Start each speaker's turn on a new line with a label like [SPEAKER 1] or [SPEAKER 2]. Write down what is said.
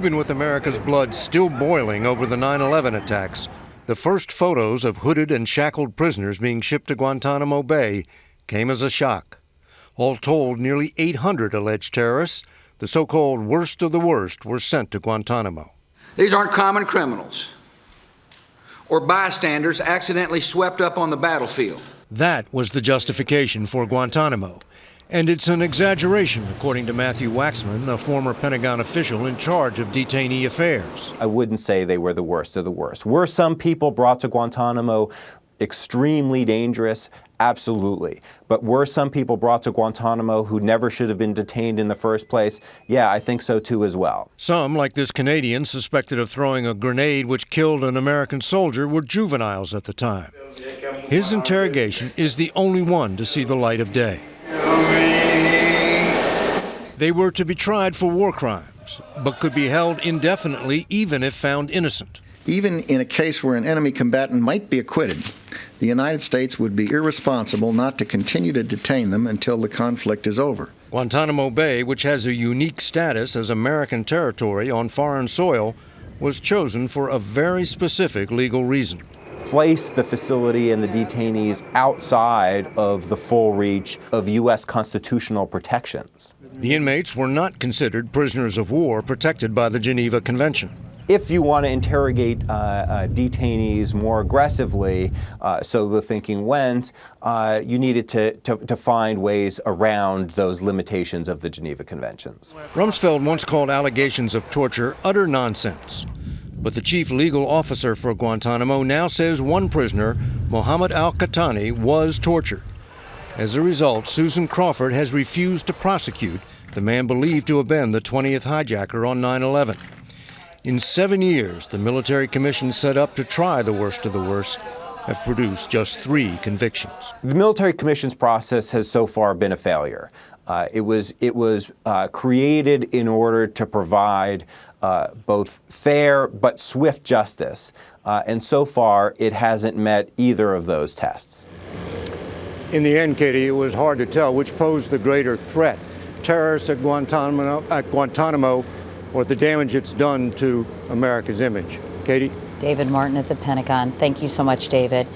[SPEAKER 1] Even with America's blood still boiling over the 9/11 attacks, the first photos of hooded and shackled prisoners being shipped to Guantanamo Bay came as a shock. All told, nearly 800 alleged terrorists, the so-called worst of the worst, were sent to Guantanamo.
[SPEAKER 2] These aren't common criminals or bystanders accidentally swept up on the battlefield.
[SPEAKER 1] That was the justification for Guantanamo. And it's an exaggeration, according to Matthew Waxman, a former Pentagon official in charge of detainee affairs.
[SPEAKER 3] I wouldn't say they were the worst of the worst. Were some people brought to Guantanamo extremely dangerous? Absolutely. But were some people brought to Guantanamo who never should have been detained in the first place? Yeah, I think so too as well.
[SPEAKER 1] Some, like this Canadian suspected of throwing a grenade which killed an American soldier, were juveniles at the time. His interrogation is the only one to see the light of day. They were to be tried for war crimes, but could be held indefinitely even if found innocent.
[SPEAKER 4] Even in a case where an enemy combatant might be acquitted, the United States would be irresponsible not to continue to detain them until the conflict is over.
[SPEAKER 1] Guantanamo Bay, which has a unique status as American territory on foreign soil, was chosen for a very specific legal reason.
[SPEAKER 3] Place the facility and the detainees outside of the full reach of U.S. constitutional protections.
[SPEAKER 1] The inmates were not considered prisoners of war protected by the Geneva Convention.
[SPEAKER 3] If you want to interrogate detainees more aggressively, so the thinking went, you needed to find ways around those limitations of the Geneva Conventions.
[SPEAKER 1] Rumsfeld once called allegations of torture utter nonsense. But the chief legal officer for Guantanamo now says one prisoner, Mohammed al-Qahtani, was tortured. As a result, Susan Crawford has refused to prosecute the man believed to have been the 20th hijacker on 9/11. In 7 years, the military commission set up to try the worst of the worst have produced just 3 convictions.
[SPEAKER 3] The military commission's process has so far been a failure. It was created in order to provide both fair but swift justice, and so far it hasn't met either of those tests.
[SPEAKER 5] In the end, Katie, it was hard to tell which posed the greater threat, terrorists at Guantanamo or the damage it's done to America's image. Katie?
[SPEAKER 6] David Martin at the Pentagon. Thank you so much, David.